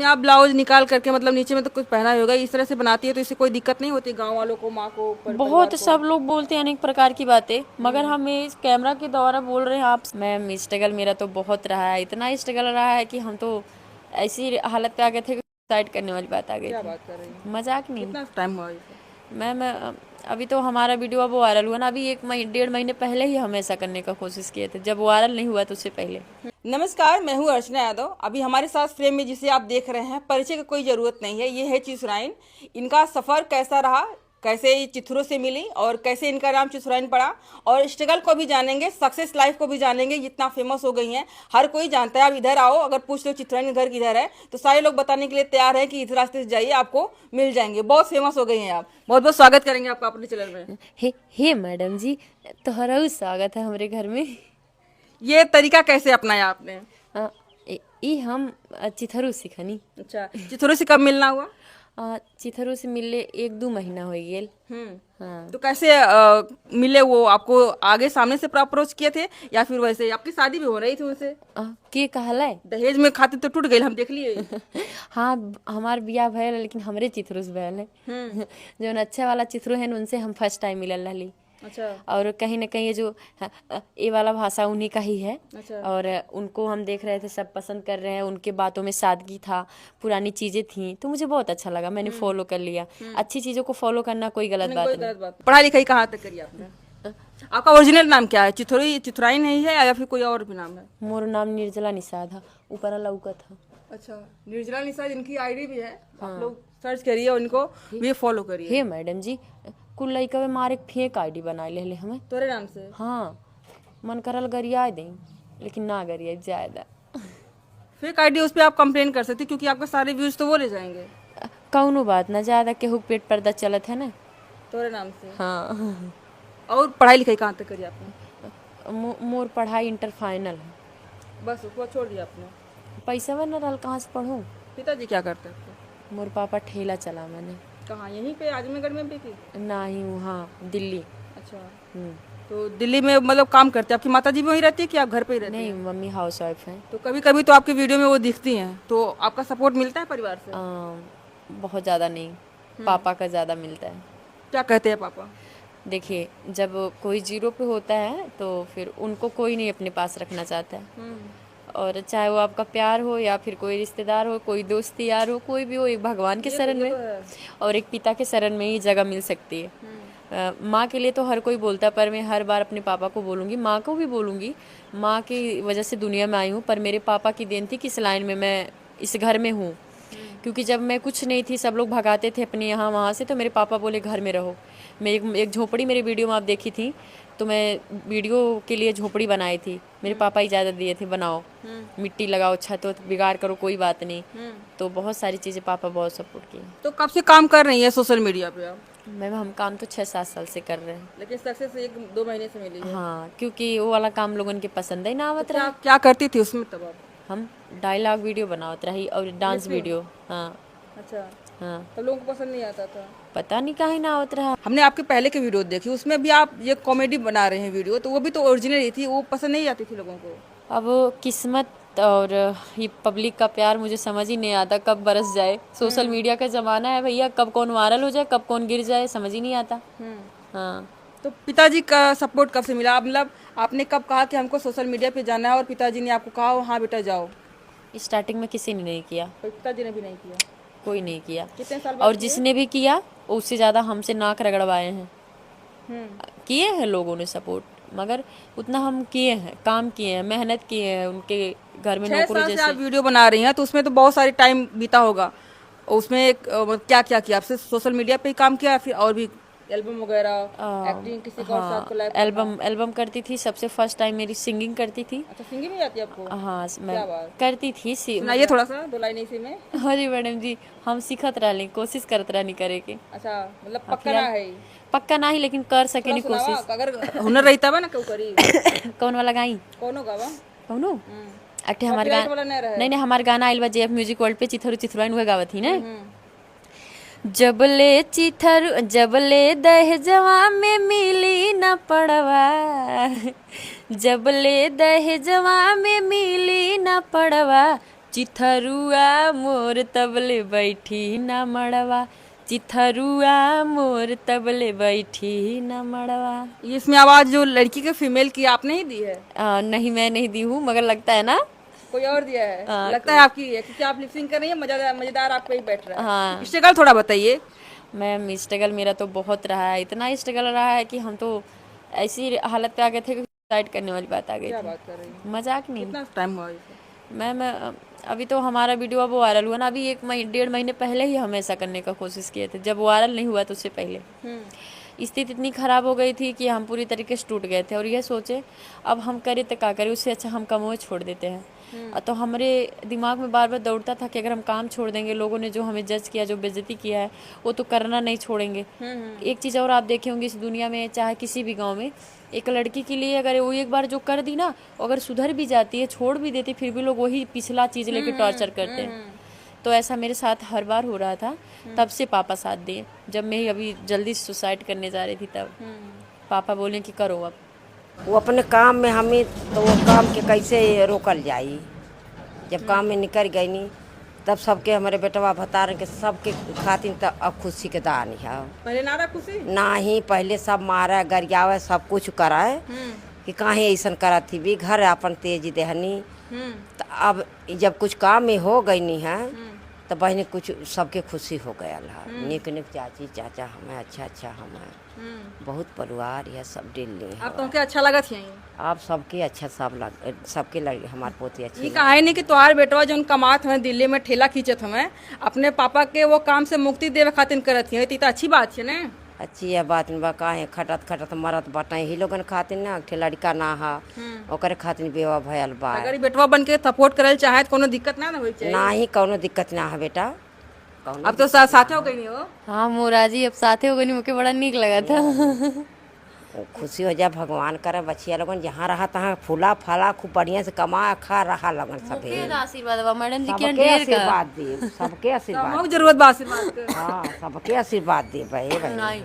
आप ब्लाउज निकाल करके मतलब नीचे में तो कुछ पहना ही होगा, इस तरह से बनाती है तो इससे कोई दिक्कत नहीं होती गांव वालों को, माँ को, परिवार बहुत को? सब लोग बोलते हैं अनेक प्रकार की बातें, मगर हम इस कैमरा के द्वारा बोल रहे हैं आप। मैम स्ट्रगल मेरा तो बहुत रहा है, इतना स्ट्रगल रहा है कि हम तो ऐसी हालत पे आ गए थे कि सुसाइड करने वाली बात आ गई क्या थी। बात कर रही हैं? मजाक नहीं। कितना टाइम हुआ इसे? मैम अभी तो हमारा वीडियो अब वायरल हुआ ना, अभी 1 महीने 1.5 महीने पहले ही हम ऐसा करने का कोशिश किए थे, जब वायरल नहीं हुआ तो उससे पहले। नमस्कार, मैं हूँ अर्चना यादव। अभी हमारे साथ फ्रेम में जिसे आप देख रहे हैं, परिचय की कोई ज़रूरत नहीं है, ये है चिथुराइन। इनका सफ़र कैसा रहा, कैसे ये चिथुरों से मिली और कैसे इनका नाम चिथुराइन पड़ा, और स्ट्रगल को भी जानेंगे, सक्सेस लाइफ को भी जानेंगे। जितना फेमस हो गई हैं, हर कोई जानता है। आप इधर आओ, अगर पूछ लो चिथुराइन घर किधर है तो सारे लोग बताने के लिए तैयार है कि इस रास्ते से जाइए, आपको मिल जाएंगे। बहुत फेमस हो गई हैं आप। बहुत बहुत स्वागत करेंगे आपका अपने चैनल में। हे मैडम जी, तोहरा स्वागत है हमारे घर में। ये तरीका कैसे अपनाया आपने? अ, ई हम चिथरू सिखनी। अच्छा, चिथुरों से कब मिलना हुआ? चिथरू से मिले 1-2 महीना हो गेल। हाँ। तो कैसे मिले वो आपको? आगे सामने से अप्रोच किए थे या फिर वैसे? आपकी शादी भी हो रही थी उनसे? के कहला है? दहेज में खातिर तो टूट गई, हम देख लिए। हाँ, हमार बियाह भयल है, लेकिन हमरे चिथरू से भयल है। जो अच्छा वाला चिथरू है उनसे हम फर्स्ट टाइम मिलल रही। अच्छा। और कहीं ना कहीं ये जो ये वाला भाषा उन्हीं का ही है। अच्छा। और उनको हम देख रहे थे, सब पसंद कर रहे हैं, उनके बातों में सादगी था, पुरानी चीजें थी, तो मुझे बहुत अच्छा लगा, मैंने फॉलो कर लिया। अच्छी चीजों को फॉलो करना कोई गलत नहीं, बात कोई नहीं। गलत बात। पढ़ाई लिखाई कहाँ तक करी आपने? आपका ओरिजिनल नाम क्या है? चिथुराइन ही है या फिर कोई और भी नाम है? मोर नाम निर्जला निषाद था, ऊपर लौका था। अच्छा, निर्जला निषाद इनकी आईडी भी है। आप लोग सर्च करिए और इनको भी फॉलो करिए। हे मैडम जी, कुल लइका में मार एक फेक आईडी बना ले हमें। तोरे नाम से? हाँ, मन करल गरिया दें, लेकिन ना गरिया ज्यादा। फेक आईडी, उस पर आप कंप्लेन कर सकते, क्योंकि आपके सारे व्यूज तो वो ले जाएंगे। कौनो बात ना, ज्यादा केहू पेट पर्दा चलत है ना। तोरे नाम से? हाँ। और पढ़ाई लिखाई कहाँ तक करी आपने? मोर पढ़ाई इंटर फाइनल है। बस उसको छोड़ दिया आपने? पैसा न रहल, कहाँ से पढ़ूं? पिताजी क्या करते हैं आपके? मोर पापा ठेला चला मैंने। कहाँ, यहीं पे आजमगढ़ में भी थी? ना ही वहाँ दिल्ली। अच्छा। हम्म। तो दिल्ली में मतलब काम करते हैं? आपकी माता जी भी वहीं रहती है कि आप घर पे ही रहते नहीं, हैं? मम्मी हाउस वाइफ है। तो कभी कभी तो आपके वीडियो में वो दिखती हैं, तो आपका सपोर्ट मिलता है परिवार से? बहुत ज़्यादा नहीं, पापा का ज़्यादा मिलता है। क्या कहते हैं पापा? देखिए, जब कोई जीरो पे होता है तो फिर उनको कोई नहीं अपने पास रखना चाहता है। और चाहे वो आपका प्यार हो या फिर कोई रिश्तेदार हो, कोई दोस्त यार हो, कोई भी हो, एक भगवान के शरण में और एक पिता के शरण में ही जगह मिल सकती है। माँ के लिए तो हर कोई बोलता है, पर मैं हर बार अपने पापा को बोलूँगी, माँ को भी बोलूँगी। माँ की वजह से दुनिया में आई हूँ, पर मेरे पापा की देन थी कि इस लाइन में मैं इस घर में हूँ। क्योंकि जब मैं कुछ नहीं थी, सब लोग भगाते थे अपने यहाँ वहाँ से, तो मेरे पापा बोले घर में रहो। मैं एक झोपड़ी, मेरे वीडियो में आप देखी थी, तो मैं वीडियो के लिए झोपड़ी बनाई थी। मेरे पापा इजाज़त दिए थे, बनाओ, मिट्टी लगाओ, छत वत बिगाड़ करो, कोई बात नहीं। तो बहुत सारी चीज़ें पापा बहुत सपोर्ट किए। तो कब से काम कर रही है सोशल मीडिया पे आप? मैम हम काम तो 6-7 साल से कर रहे हैं। लेकिन सक्सेस 1-2 महीने से मिली है? हाँ, क्योंकि वो वाला काम लोगन के पसंद है ना आवत रहा। क्या करती थी उसमें तब आप? हम डायलॉग वीडियो बनावत रही और डांस वीडियो। हाँ। अच्छा। हाँ, तब लोगों को पसंद नहीं आता था? पता नहीं काहे ना आवत रहा। हमने आपके पहले के वीडियो देखे, उसमें भी आप ये कॉमेडी बना रहे हैं वीडियो, तो वो भी तो ओरिजिनल ही थी, वो पसंद नहीं आती थी लोगों को? अब किस्मत और ये पब्लिक का प्यार मुझे समझ ही नहीं आता कब बरस जाए। सोशल मीडिया का ज़माना है भैया, कब कौन वायरल हो जाए, कब कौन गिर जाए, समझ ही नहीं आता। हाँ। तो पिताजी का सपोर्ट कब से मिला? मतलब आपने कब कहा कि हमको सोशल मीडिया पे जाना है और पिताजी ने आपको कहा हाँ बेटा जाओ? स्टार्टिंग में किसी ने नहीं किया, पिताजी ने भी नहीं किया? कोई नहीं किया। कितने साल और जिसने भी किया उससे ज़्यादा हमसे नाक रगड़वाए हैं। किए हैं लोगों ने सपोर्ट, मगर उतना हम किए हैं, काम किए हैं, मेहनत किए हैं, उनके घर में 6 नौकरों साल से जैसे। आप वीडियो बना रही हैं, तो उसमें तो बहुत सारी टाइम बीता होगा। उसमें क्या क्या किया आपसे? सोशल मीडिया पे ही काम किया, फिर और भी एल्बम वगैरह, एक्टिंग, किसी को और साथ को लाइव? एल्बम करती थी, सबसे फर्स्ट टाइम मेरी सिंगिंग करती थी। अच्छा, सिंगिंग भी आती है आपको? हाँ, मैं क्या बात। करती थी। सुनाइए थोड़ा सा, 2 लाइन इसी में। अरे मैडम जी, हम सीखत रहली, कोशिश करत रहनी करे के। अच्छा, मतलब पक्का ना है? पक्का नहीं, लेकिन कर सकेनी थोड़ा कोशिश। सुनावा, अगर हुनर रहता बा ना क्यों करी? कौन वाला गाई? कोनो गावा? कौनो अठे हमार Copyright गाना वाला नहीं रहे? नहीं, हमार गाना आइल बा जेएफ म्यूजिक वर्ल्ड पे, चिथरू चिथरुआइन हुए गावत ही ना। जबले दहेजवा में मिली न पड़वा, जबले दहेजवा में मिली न पड़वा, चिथरुआ मोर तबले बैठी न मड़वा, चिथरुआ मोर तबले बैठी न मड़वा। ये इसमें आवाज जो लड़की के फीमेल की आपने ही दी है? नहीं, मैं नहीं दी हूँ, मगर लगता है ना कोई और दिया है? लगता है आपकी है क्योंकि आप लिपसिंग कर रही है, मजेदार आपको ही बैठ रहा है। हाँ। स्ट्रगल थोड़ा बताइए। मैम स्ट्रगल मेरा तो बहुत रहा है, इतना स्ट्रगल रहा है कि हम तो ऐसी हालत पे आ गए थे कि सुसाइड करने वाली बात आ गई क्या थी। बात कर रही है? मजाक नहीं। कितना टाइम हुआ इसे? मैम अभी तो हमारा वीडियो अब वायरल हुआ ना, अभी 1-1.5 महीने पहले ही हम ऐसा करने का कोशिश किए थे, जब वायरल नहीं हुआ तो उससे पहले। स्थिति इतनी खराब हो गई थी कि हम पूरी तरीके से टूट गए थे और ये सोचे अब हम करें तो क्या करें, उससे अच्छा हम कमाओ छोड़ देते हैं। तो हमारे दिमाग में बार बार दौड़ता था कि अगर हम काम छोड़ देंगे, लोगों ने जो हमें जज किया, जो बेइज्जती किया है, वो तो करना नहीं छोड़ेंगे। एक चीज़ और आप देखे होंगे इस दुनिया में, चाहे किसी भी गांव में, एक लड़की के लिए अगर वो एक बार जो कर दी ना, अगर सुधर भी जाती है, छोड़ भी देती, फिर भी लोग वही पिछला चीज़ लेके टॉर्चर करते हैं। तो ऐसा मेरे साथ हर बार हो रहा था। तब से पापा साथ दिए। जब मैं अभी जल्दी सुसाइड करने जा रही थी तब पापा बोले कि करो अब। वो अपने काम में हमें, तो वो काम के कैसे रोकल जाई। जब काम में निकल गई नी तब सबके हमारे बेटवा बता रहे कि सबके खातिर तो अब खुशी के दान है। पहले ना खुशी ना ही पहले सब मारा गरियावे सब कुछ कराए कि काहे ऐसा करा थी भी घर अपन तेज देहनी। तो अब जब कुछ काम में हो गई नहीं है तो बहनी कुछ सबके खुशी हो गया है। निक निक चाची चाचा हमें अच्छा हमें बहुत परिवार यह सब दिल्ली है। अब तुमके अच्छा लगा थी? आप सबके अच्छा सबके लगे हमारे पोती अच्छी। ये कहा है नहीं कि तुम्हारे बेटवा जो कमात हमें दिल्ली में ठेला खींचत हमें अपने पापा के वो काम से मुक्ति देवे खातिर करत है, तो अच्छी बात है ना। अच्छी है बात में काहे खटत खटत मरत बटा ही लोगन खातिर ना के लड़का ना हा ओकरे खातिर बेवा भयल बा। अगर बेटवा बन के सपोर्ट करल चाहे तो कोनो दिक्कत ना होई चाहिए। ना ही कोनो दिक्कत ना है बेटा। अब तो साथे हो गई नहीं हो? हाँ मोराजी अब साथे हो गई, मुझे बड़ा नीक लगा था। खुशी हो जाए भगवान करे बच्चिया लोगन जहाँ रहा तहाँ फूला फला खूब बढ़िया से कमा खा रहा लगन सबे। आशीर्वाद मैडम जी सबके आशीर्वाद दे सबके आशीर्वाद। हमको जरूरत बा आशीर्वाद के। हाँ सबके आशीर्वाद दे भाई।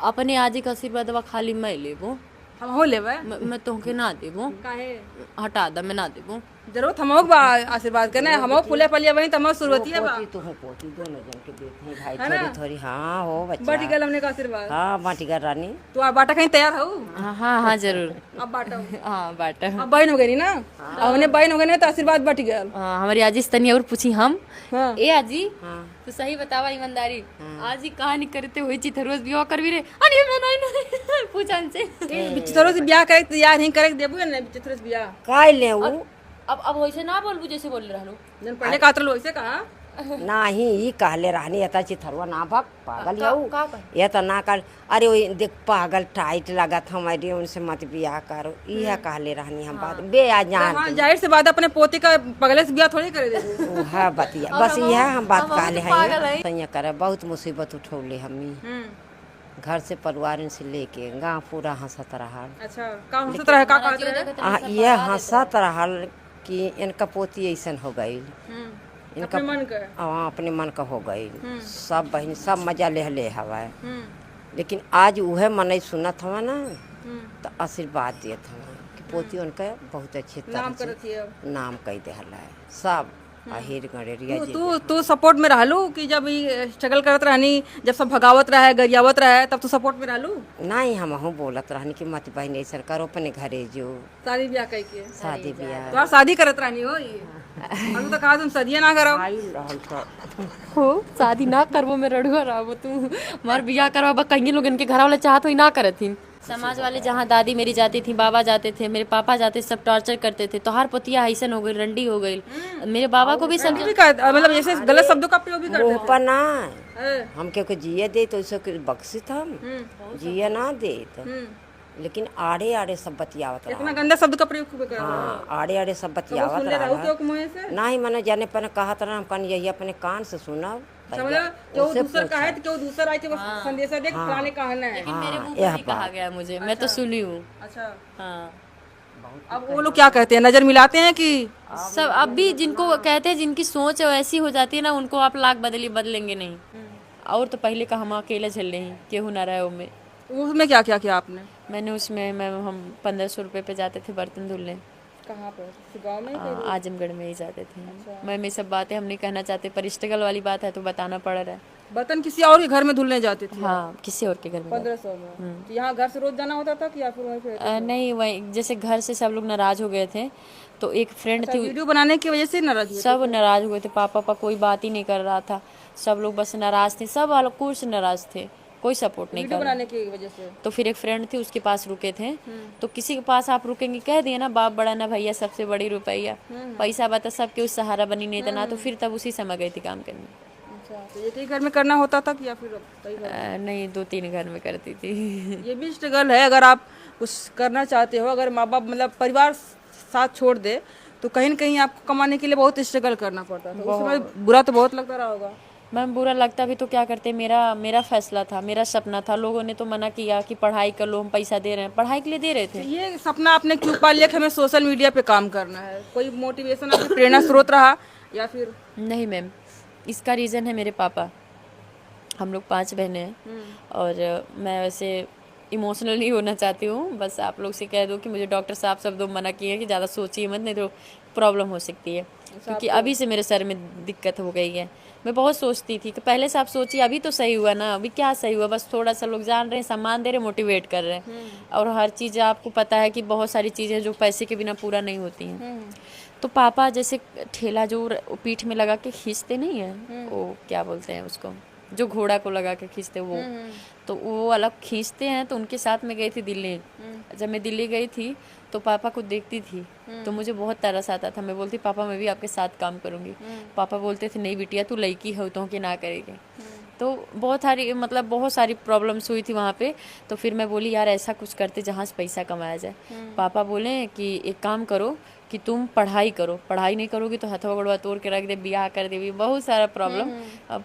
अपने आजी का आशीर्वाद खाली मैं लेबो, हम हो लेवे। मैं तोहके ना देबो। काहे? हटा दा, मैं ना देबो। जरूरत हमको बा आशीर्वाद करना, हमको फूले फलिया बनी तमो शुरुआती है बा। तू हो पोती दोनों जन के देते भाई है ना? थोड़ी हाँ हो बच्चा। बाटी गल हमने का आशीर्वाद। हाँ बाटी कर रानी। तो आप बाटा कहीं तैयार हो? हाँ जरूर। अब बाटा हाँ बाटा। अब बहन हो गई ना। अब हमने बहन हो गई ना तो आशीर्वाद बट गया। हमारी आजी से तनी और पूछी हम। हाँ। ए आजी तो सही बतावा ईमानदारी, आजी कहानी करते हुए चिथरोज बियाह कर भी रे? अरे नहीं पूछा हमसे। बिचतरो से ब्याह करे तैयार नहीं करे देबो ना बिचतरो से ब्याह। काय ले वो अब वैसे ना बोलबू जैसे बोल रहलो। जन पहले कातर वैसे कहा ना ही ई कहले रहनी यता चिथरवा ना भग पागल का यऊ ये तो ना कर। अरे वो देख पागल टाइट लगत हमारे उनसे मत बियाह करो यह कहले रहनी हम बात बे आ जान। हाँ जाहिर से बात अपने पोते का पगले से ब्याह थोड़ी करे देबो। है बतिया बस यह हम बात कहले हैं सैया करे बहुत मुसीबत उठौले हमी घर से परिवार से लेके गाँव पूरा हंसत रहा। अच्छा का हंसत रहे का कहत रहे? ये हंसत रहल कि इनका पोती ऐसा हो गई। अपने मन का अपने मन का हो गई। सब बहन सब मजा ले हवा। लेकिन आज वह मन सुनत हवा ना तो आशीर्वाद देत हवा कि पोती उनका बहुत अच्छे नाम तरह करत है। नाम कह दे सब अहिर गणेरिया जी। तू सपोर्ट में रहलू कि जब स्ट्रगल करत रहनी, जब सब भगावत रहे गरियावत रहे तब तू सपोर्ट में रहलू? नहीं हम बोलत रहनी कि मत बहन ऐसा करो अपने घरे जो शादी ब्याह कह के शादी ब्याह तो शादी करत रहनी हो ये हम तो कहा तुम शादी ना करो। हो शादी ना करबो में रड़ुआ रहो तू मार बियाह करवा कहीं लोग इनके घर वाले चाहत हो ना करथिन। समाज वाले जहाँ दादी मेरी जाती थी, बाबा जाते थे, मेरे पापा जाते, सब टॉर्चर करते थे। तो हर पतिया ऐसन हो गई, रंडी हो गई। मेरे बाबा को भी समझ मतलब जैसे गलत शब्दों का प्रयोग भी करते थे। ऊपर ना हाँ। हम क्योंकि जिये दे तो उसको बख्शित हम जिये ना दे लेकिन आड़े आड़े सब बतियावत इतना रहा। गंदा शब्द का प्रयोग खूब कर हाँ आड़े आड़े सब बतियावत सुन ले रहू रहा। के मुंह से ना ही मैंने जाने पर कहत रहा हम कन यही अपने कान से सुनब समझ क्यों दूसर का है तो क्यों दूसर आए के बस संदेशा देख पुराने कहना है। मेरे मुंह से कहा गया मुझे, मैं तो सुनी हूँ। अच्छा हाँ अब वो लोग क्या कहते हैं, नजर मिलाते हैं कि सब अब भी जिनको कहते हैं जिनकी सोच वैसी हो जाती है ना उनको आप लाख बदलेंगे नहीं। और तो पहले का हम अकेले झेल रहे हैं, केहू ना रहे में। उसमें क्या क्या किया आपने? मैंने उसमें हम 1500 रुपये पे जाते थे बर्तन धुलने। कहाँ पर, गाँव में ही कहीं? आजमगढ़ में ही जाते थे। मैम ये सब बातें हम नहीं कहना चाहते, पर स्ट्रगल वाली बात है तो बताना पड़ रहा है। बर्तन किसी और के घर में धुलने जाते थे? हाँ, किसी और के घर में। 1500 में? तो यहाँ घर से रोज जाना होता था कि या फिर वहीं पे? नहीं, वही जैसे घर से सब लोग नाराज हो गए थे, तो एक फ्रेंड थी, वीडियो बनाने की वजह से नाराज हुए? सब नाराज हुए थे। पापा कोई बात ही नहीं कर रहा था, सब लोग बस नाराज थे, सब वालों से नाराज थे, कोई सपोर्ट नहीं वीडियो कर रहा। बनाने की वजह से? तो फिर एक फ्रेंड थी, उसके पास रुके थे। तो किसी के पास आप रुकेंगे, कह दिए ना बाप बड़ा ना भैया, सबसे बड़ी रुपया, पैसा बता सबके उस सहारा बनी नहीं था ना, तो फिर तब उसी समय गई थी काम करने। अच्छा, तो एक ही घर में करना होता था कि या फिर कई घर? नहीं, 2-3 घर में करती थी। ये भी स्ट्रगल है, अगर आप कुछ करना चाहते हो, अगर माँ बाप मतलब परिवार साथ छोड़ दे तो कहीं न कहीं आपको कमाने के लिए बहुत स्ट्रगल करना पड़ता था। उस समय बुरा तो बहुत लगता रहा होगा? मैम बुरा लगता भी तो क्या करते, मेरा फैसला था, मेरा सपना था। लोगों ने तो मना किया कि पढ़ाई कर लो, हम पैसा दे रहे हैं, पढ़ाई के लिए दे रहे थे। ये सपना आपने क्यों पा लिया कि हमें सोशल मीडिया पे काम करना है? कोई मोटिवेशन आपकी प्रेरणा स्रोत रहा या फिर? नहीं मैम, इसका रीज़न है मेरे पापा। हम लोग 5 बहनें हैं, और मैं वैसे इमोशनल नहीं होना चाहती हूँ, बस आप लोग से कह दो कि मुझे डॉक्टर साहब सब दो मना किए हैं कि ज़्यादा सोचिए मत, नहीं तो प्रॉब्लम हो सकती है। क्योंकि अभी से मेरे सर में दिक्कत हो गई है। मैं बहुत सोचती थी कि पहले से आप सोचिए, अभी तो सही हुआ ना, अभी क्या सही हुआ, बस थोड़ा सा लोग जान रहे हैं, सम्मान दे रहे हैं, मोटिवेट कर रहे हैं। और हर चीज़ आपको पता है कि बहुत सारी चीज़ें जो पैसे के बिना पूरा नहीं होती हैं। तो पापा जैसे ठेला जो पीठ में लगा के खींचते नहीं है, वो क्या बोलते हैं उसको, जो घोड़ा को लगा के खींचते वो, तो वो अलग खींचते हैं। तो उनके साथ में गई थी दिल्ली। जब मैं दिल्ली गई थी तो पापा को देखती थी तो मुझे बहुत तरस आता था। मैं बोलती पापा मैं भी आपके साथ काम करूंगी। पापा बोलते थे नहीं बिटिया तू लड़की हो तो कि ना करेगी। तो बहुत सारी प्रॉब्लम्स हुई थी वहाँ पे। तो फिर मैं बोली यार ऐसा कुछ करते जहाँ से पैसा कमाया जाए। पापा बोले कि एक काम करो कि तुम पढ़ाई करो, पढ़ाई नहीं करोगी तो हथवा गोड़वा तोड़ के रख दे, ब्याह कर देगी, बहुत सारा प्रॉब्लम।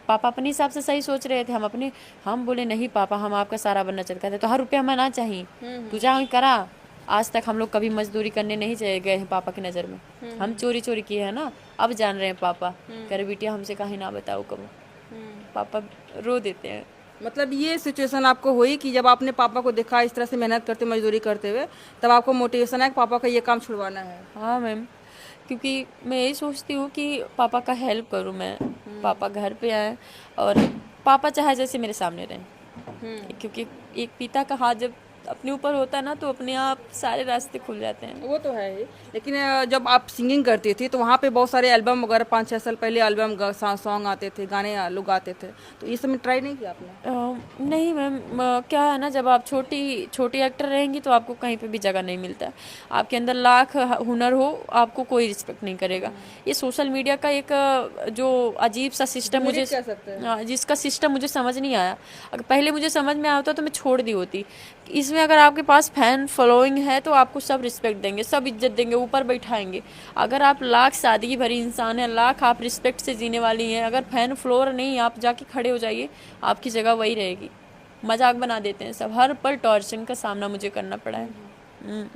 पापा अपने हिसाब से सही सोच रहे थे, हम बोले नहीं पापा हम आपका सारा बनना चाहते हैं, तो हर रुपया हमें ना चाहिए, तू जा करा। आज तक हम लोग कभी मजदूरी करने नहीं गए हैं पापा की नज़र में। हम चोरी चोरी किए हैं ना, अब जान रहे हैं पापा। कह रहे बिटिया हमसे कहीं ना बताओ करो। पापा रो देते हैं। मतलब ये सिचुएशन आपको हुई कि जब आपने पापा को देखा इस तरह से मेहनत करते मजदूरी करते हुए, तब आपको मोटिवेशन है कि पापा का ये काम छुड़वाना है? हाँ मैम, क्योंकि मैं यही सोचती हूँ कि पापा का हेल्प करूँ मैं। पापा घर पे आए और पापा चाहे जैसे मेरे सामने रहें, क्योंकि एक पिता का हाथ जब अपने ऊपर होता है ना तो अपने आप सारे रास्ते खुल जाते हैं। वो तो है ही। लेकिन जब आप सिंगिंग करती थी तो वहाँ पे बहुत सारे एल्बम वगैरह 5-6 साल पहले एल्बम सॉन्ग आते थे, गाने लोग गाते थे, तो ये सब में ट्राई नहीं किया आपने? नहीं मैम, क्या है ना जब आप छोटी एक्टर रहेंगी तो आपको कहीं पे भी जगह नहीं मिलता है। आपके अंदर लाख हुनर हो आपको कोई रिस्पेक्ट नहीं करेगा। ये सोशल मीडिया का एक जो अजीब सा सिस्टम मुझे, जिसका सिस्टम मुझे समझ नहीं आया। अगर पहले मुझे समझ में आया होता तो मैं छोड़ दी होती। इसमें अगर आपके पास फैन फॉलोइंग है तो आपको सब रिस्पेक्ट देंगे, सब इज्जत देंगे, ऊपर बैठाएंगे। अगर आप लाख सादगी भरी इंसान है, लाख आप रिस्पेक्ट से जीने वाली हैं, अगर फैन फॉलोअर नहीं आप जाके खड़े हो जाइए, आपकी जगह वही रहेगी। मजाक बना देते हैं सब, हर पल टॉर्चर का सामना मुझे करना पड़ा है।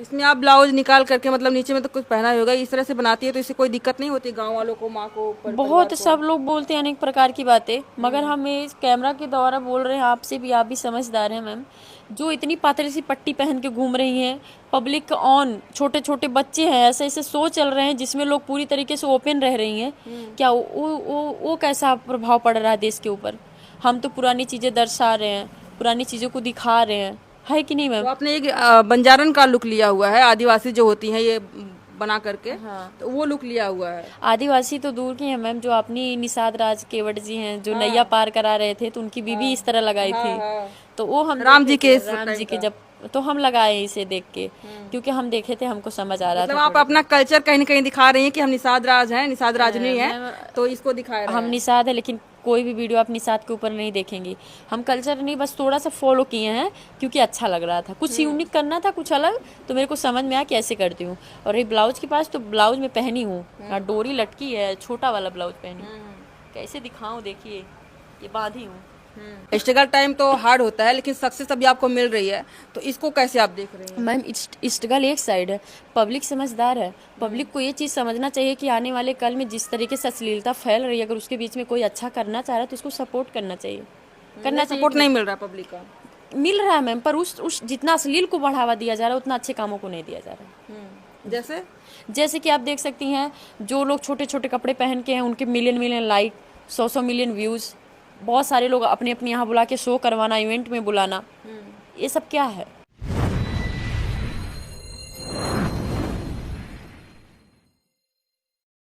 इसमें आप ब्लाउज निकाल करके मतलब नीचे में तो कुछ पहना ही होगा, इस तरह से बनाती है तो इससे कोई दिक्कत नहीं होती गांव वालों को, माँ को, बहुत सब लोग बोलते हैं अनेक प्रकार की बातें, मगर हम इस कैमरा के द्वारा बोल रहे हैं आपसे भी, आप भी समझदार हैं मैम। जो इतनी पातली सी पट्टी पहन के घूम रही हैं, पब्लिक ऑन, छोटे छोटे बच्चे हैं, ऐसे ऐसे शो चल रहे हैं जिसमें लोग पूरी तरीके से ओपन रह रही हैं, क्या वो कैसा प्रभाव पड़ रहा है देश के ऊपर? हम तो पुरानी चीज़ें दर्शा रहे हैं, पुरानी चीज़ों को दिखा रहे हैं, है कि नहीं मैम? तो आपने एक बंजारन का लुक लिया हुआ है, आदिवासी जो होती हैं ये बना करके, हाँ। तो वो लुक लिया हुआ है। आदिवासी तो दूर की हैं मैम, जो अपनी निषाद राज केवट जी हैं जो नैया पार करा रहे थे, तो उनकी बीवी इस तरह लगाई थी। तो वो हम राम जी के जब तो हम लगाए इसे देख के, क्योंकि हम देखे थे, हमको समझ आ रहा मतलब था। आप अपना कल्चर कहीं न कहीं दिखा रही हैं कि हम निषाद राज हैं, निषाद राजनी हैं, तो इसको दिखा रहे हैं। हम निषाद है, लेकिन कोई भी वीडियो आप निषाद के ऊपर नहीं देखेंगी। हम कल्चर नहीं, बस थोड़ा सा फॉलो किए हैं क्योंकि अच्छा लग रहा था, कुछ यूनिक करना था, कुछ अलग, तो मेरे को समझ में आया कि ऐसे करती हूँ। और ये ब्लाउज के पास तो ब्लाउज में पहनी हूँ, डोरी लटकी है, छोटा वाला ब्लाउज पहनी, कैसे दिखाऊँ देखिए, ये बांधी हूँ। स्ट्रगल टाइम तो हार्ड होता है, लेकिन सक्सेस अभी आपको मिल रही है, तो इसको कैसे आप देख रहे हैं? मैम स्ट्रगल एक साइड है, पब्लिक समझदार है। पब्लिक को ये चीज़ समझना चाहिए कि आने वाले कल में जिस तरीके से अश्लीलता फैल रही है, अगर उसके बीच में कोई अच्छा करना चाह रहा है तो उसको सपोर्ट करना चाहिए। सपोर्ट नहीं मिल रहा पब्लिक का? मिल रहा है मैम, पर उस जितना अश्लील को बढ़ावा दिया जा रहा है उतना अच्छे कामों को नहीं दिया जा रहा है। जैसे कि आप देख सकती हैं, जो लोग छोटे छोटे कपड़े पहन के हैं उनके million million like, 100 million views, बहुत सारे लोग अपने अपने यहाँ बुला के शो करवाना, इवेंट में बुलाना, ये सब क्या है?